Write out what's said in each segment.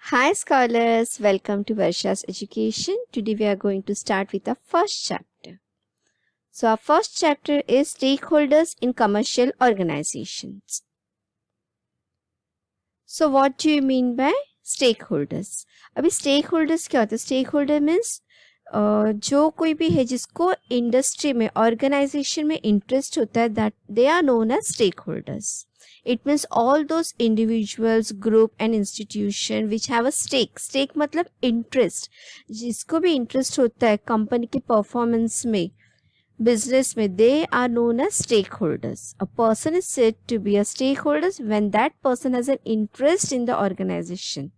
Hi scholars, welcome to Varsha's Education. Today we are going to start with the first chapter. So our first chapter is stakeholders in commercial organizations. So what do you mean by stakeholders? अभी stakeholders क्या होता है? Stakeholder means जो कोई भी है जिसको industry में ऑर्गेनाइजेशन में इंटरेस्ट होता है that they are known as stakeholders. It means all those individuals, group and institution which have a stake. Stake मतलब interest. जिसको भी interest होता है कंपनी की परफॉर्मेंस में, business में, they are known as stakeholders. A person is said to be a stakeholder when that person has an interest in the organization.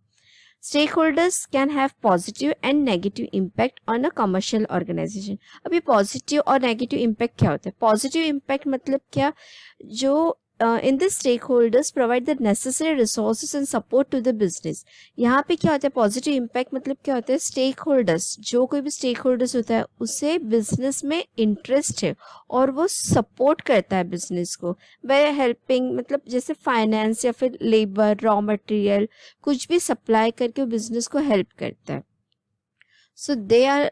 Stakeholders can have positive and negative impact on a commercial organization. अभी positive और negative impact क्या होता है? Positive impact मतलब क्या? जो in this stakeholders provide the necessary resources and support to the business. यहाँ पे क्या होता है पॉजिटिव इम्पैक्ट मतलब क्या होता है स्टेक होल्डर्स जो कोई भी स्टेक होल्डर्स होता है उसे बिजनेस में इंटरेस्ट है और वो सपोर्ट करता है बिजनेस को बाय हेल्पिंग मतलब जैसे फाइनेंस या फिर लेबर रॉ मटेरियल कुछ भी सप्लाई करके वो बिजनेस को हेल्प करता है. So they are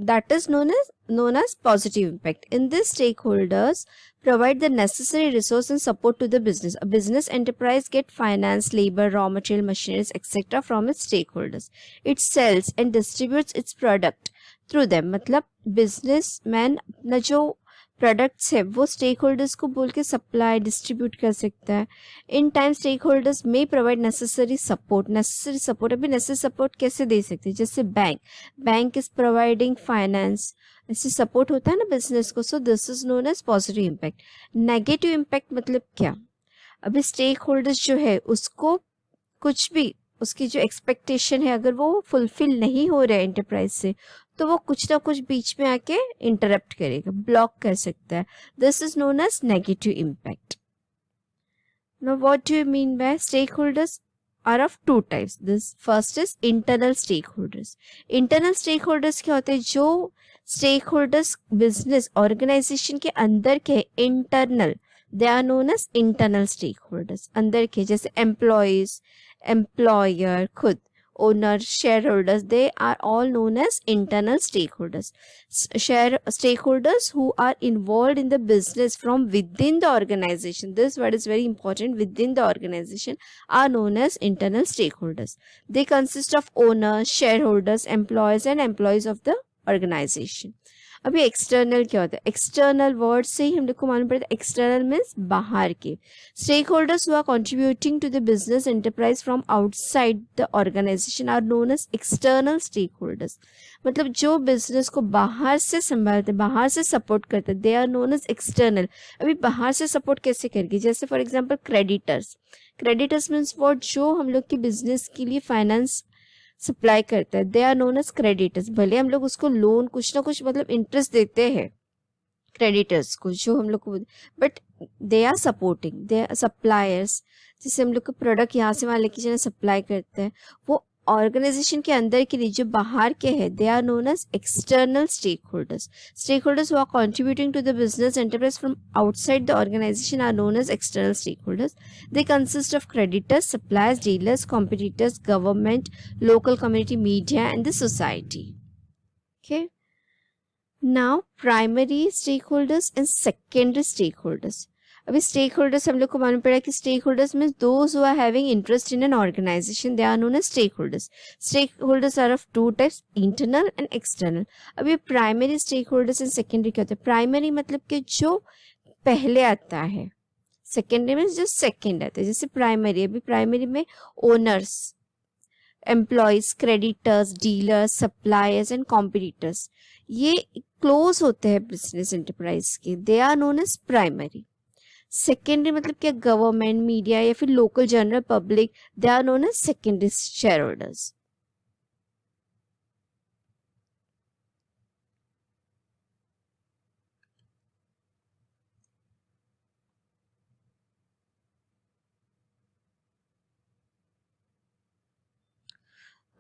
that is known as positive impact. In this stakeholders provide the necessary resource and support to the business. A business enterprise get finance, labor, raw material, machineries, etc. from its stakeholders. It sells and distributes its product through them. मतलब businessman अपना जो products है वो stake holders को बोल के supply distribute कर सकता है. इन टाइम स्टेक होल्डर्स में प्रोवाइड नेसेसरी सपोर्ट. अभी नेसेसरी सपोर्ट कैसे दे सकते हैं जैसे बैंक इज प्रोवाइडिंग फाइनेंस ऐसे सपोर्ट होता है ना बिजनेस को. So this is known as positive impact. Negative impact मतलब क्या? अभी स्टेक होल्डर्स जो है उसको कुछ भी उसकी जो एक्सपेक्टेशन है अगर वो फुलफिल नहीं हो रहा है एंटरप्राइज से तो वो कुछ ना कुछ बीच में आके इंटरप्ट करेगा, ब्लॉक कर सकता है. This is known as negative impact. Now what do you mean by stake holders are of two types. This first is internal stakeholders. Internal stakeholders क्या होते हैं? जो स्टेक होल्डर्स बिजनेस ऑर्गेनाइजेशन के अंदर के internal they are known as internal stakeholders. अंदर के जैसे एम्प्लॉयज, employer, खुद owner, shareholders, they are all known as internal stakeholders. Stakeholders who are involved in the business from within the organization, this word is very important, within the organization, are known as internal stakeholders. They consist of owners, shareholders, employees and employees of the organization. अभी external क्या होता है? External word से ही हम लोग को मालूम पड़ता है एक्सटर्नल मीन्स बाहर के. Stakeholders who are contributing to the business enterprise from outside the organisation are known as external stake holders. मतलब जो बिजनेस को बाहर से संभालते बाहर से सपोर्ट करते they are known as external. अभी बाहर से सपोर्ट कैसे करेगी? जैसे for example creditors means what जो हम लोग के बिजनेस के लिए फाइनेंस सप्लाई करता है they are known as creditors. भले हम लोग उसको लोन कुछ ना कुछ मतलब इंटरेस्ट देते हैं क्रेडिटर्स को जो हम लोग को, but they are supporting they are suppliers. जैसे हम लोग को प्रोडक्ट यहाँ से वहाँ लेके जाना सप्लाई करते हैं वो ऑर्गेनाइजेशन के अंदर के लिए जो बाहर के हैं they are known as external stakeholders who are contributing to the business enterprise from outside the organisation are known as external stakeholders. They consist of creditors, suppliers, dealers, competitors, government, local community, media and the society. Okay, now primary stake holders and secondary stakeholders. अभी stakeholders हम लोग को मालूम पड़ा कि stakeholders means those who are having interest in N organisation they are known as stake holders. Stake holders are of two types, internal and external. अभी primary stake holders and secondary क्या होता है? Primary मतलब कि जो पहले आता है, सेकेंडरी में जो सेकेंड आता है. जैसे प्राइमरी, अभी प्राइमरी में owners, employees, creditors, dealers, suppliers and competitors ये क्लोज होते हैं बिजनेस एंटरप्राइज के, they are known as primary. Secondary मतलब क्या? गवर्नमेंट, मीडिया या फिर local general public, they are known as secondary shareholders.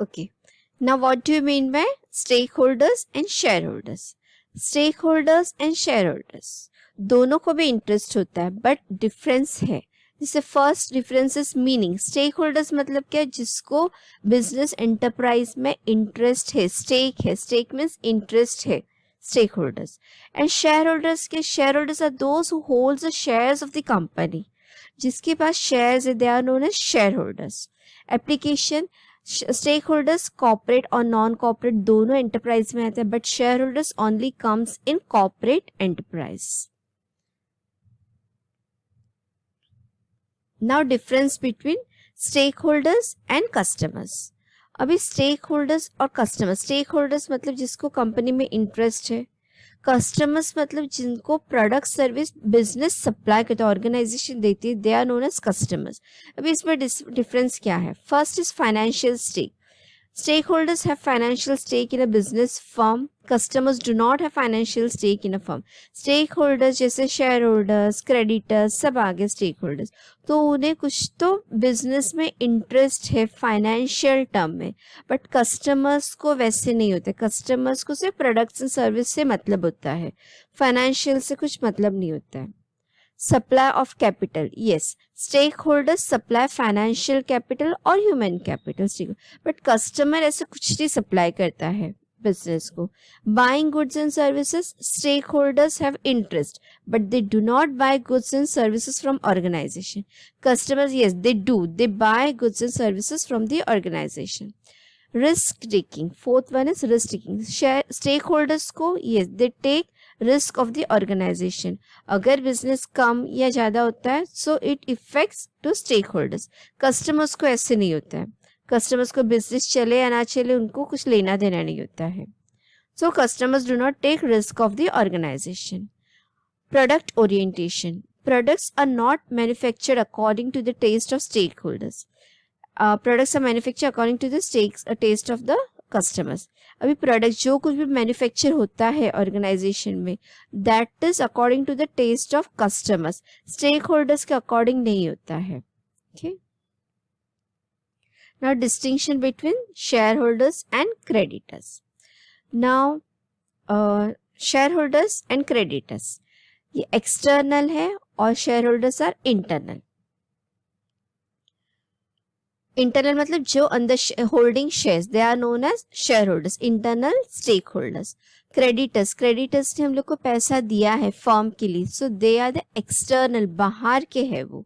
Okay, now what do you mean by stakeholders and shareholders? Stakeholders and shareholders दोनों को भी interest होता है but difference है. जैसे first difference is meaning. Stake holders मतलब क्या है, जिसको बिजनेस एंटरप्राइज में इंटरेस्ट है, स्टेक है. स्टेक मीन्स इंटरेस्ट है, stake holders. And share holders के, share holders are those who holds the shares of the company. जिसके पास शेयर्स है they are known as share holders. Application, stake holders corporate और non corporate दोनों enterprise में आते हैं, but share holders only comes in corporate enterprise. Now difference between stake holders and customers. अभी stakeholders और customers. Stake holders मतलब जिसको company में इंटरेस्ट है. कस्टमर्स मतलब जिनको प्रोडक्ट सर्विस बिजनेस सप्लाई करते हैं, ऑर्गेनाइजेशन देती है, they are known as customers. अभी इसमें डिफरेंस क्या है. First is financial stake. Stakeholders have financial stake in a business firm. Customers do not have financial stake in a firm. Stakeholders जैसे shareholders, creditors सब आगे stakeholders. तो उन्हें कुछ तो बिजनेस में इंटरेस्ट है फाइनेंशियल टर्म में, बट कस्टमर्स को वैसे नहीं होते. कस्टमर्स को सिर्फ प्रोडक्ट्स एंड सर्विस से मतलब होता है, फाइनेंशियल से कुछ मतलब नहीं होता है. Supply of capital, yes, stakeholders supply financial capital और ह्यूमन कैपिटल, बट कस्टमर ऐसे कुछ नहीं सप्लाई करता है बिजनेस को. Buying goods and services, stakeholders have interest but they do not buy goods and services from organisation. Customers, yes they do, they buy goods and services from the organisation. Risk taking, fourth one is risk taking. Stakeholders को, yes they take risk of the organisation. अगर business कम या ज्यादा होता है so it affects to stakeholders. Customers को ऐसे नहीं होता है. कस्टमर्स को बिजनेस चले या ना चले उनको कुछ लेना देना नहीं होता है. So customers do not take risk of the organisation. Product orientation, products are not manufactured according to the taste of stakeholders. Products are manufactured according to the taste of the customers. अभी product जो कुछ भी manufacture होता है organisation में, that is according to the taste of customers, stakeholders के according नहीं होता है. Okay, now distinction between shareholders and creditors. Now share holders and creditors, ये एक्सटर्नल है और share holders are internal. Internal मतलब जो अंदर holding shares, they are known as share holders. Internal stakeholders. Creditors, creditors ने हम लोग को पैसा दिया है फर्म के लिए, सो दे आर द एक्सटर्नल, बाहर के है वो.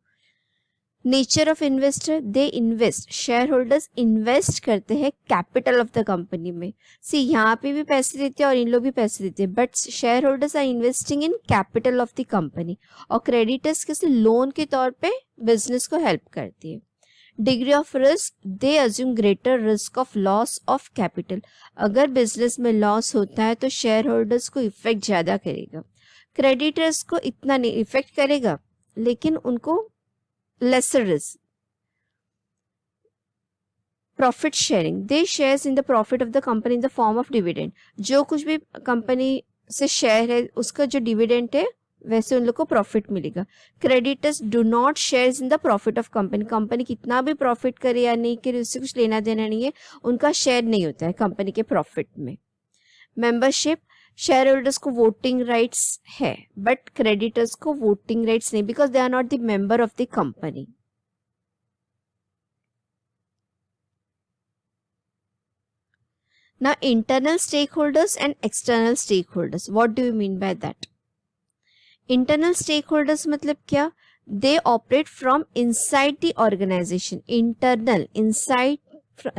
Nature of investor, they invest, share holders invest करते हैं कैपिटल ऑफ द कंपनी में. सी यहाँ पे भी पैसे देते हैं और इन लोग भी पैसे देते हैं, but share holders are investing in capital of the company. और क्रेडिटर्स कैसे लोन के तौर पे बिजनेस को हेल्प करती है. Degree of risk, they assume greater risk of loss of capital. अगर बिजनेस में लॉस होता है तो शेयर होल्डर्स को इफेक्ट ज्यादा करेगा. क्रेडिटर्स को इतना नहीं इफेक्ट करेगा लेकिन उनको lesser risk. Profit sharing, they share in the profit of the company in the form of dividend. जो कुछ भी कंपनी से शेयर है उसका जो डिविडेंड है वैसे उन लोग को प्रॉफिट मिलेगा. Creditors do not shares in the profit of company. Company कितना भी प्रॉफिट करे या नहीं करे उससे कुछ लेना देना नहीं है, उनका शेयर नहीं होता है कंपनी के प्रॉफिट में. मेंबरशिप, शेयर होल्डर्स को वोटिंग राइट्स है बट क्रेडिटर्स को वोटिंग राइट्स नहीं, because they are not the member of the company. Now internal stakeholders and external stakeholders, what do you mean by that? Internal stake holders मतलब क्या, they operate from inside the organisation. Internal, inside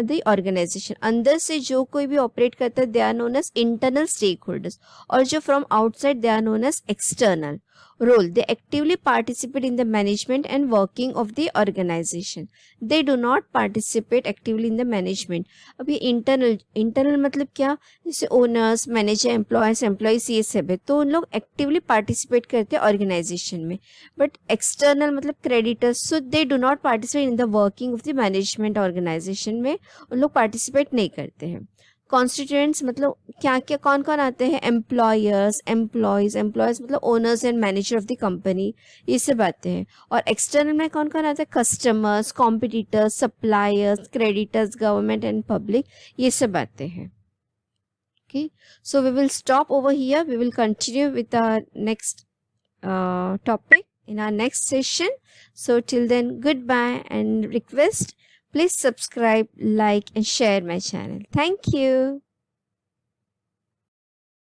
the organisation, अंदर से जो कोई भी operate करता है they are known as internal stakeholders. और जो from outside they are known as external. role, they actively participate in the management and working of the organization. They do not participate actively in the management. अभी internal मतलब क्या, जैसे owners, manager, employees ये सब है, तो उन लोग actively participate करते हैं organization में. But external मतलब creditors, so they do not participate in the working of the management organization में उन लोग participate नहीं करते हैं. कॉन्स्टिट्यूएंट्स मतलब क्या क्या कौन कौन आते हैं, एम्प्लॉयर्स, एम्प्लॉयज मतलब owners and manager of the company, ये सब आते हैं. और एक्सटर्नल में कौन कौन आता है, customers, competitors, suppliers, creditors, government and public, ये सब आते हैं. Okay, so we will stop over here, we will continue with the next topic. in our next session. So till then, goodbye, and request, please subscribe, like and share my channel. Thank you.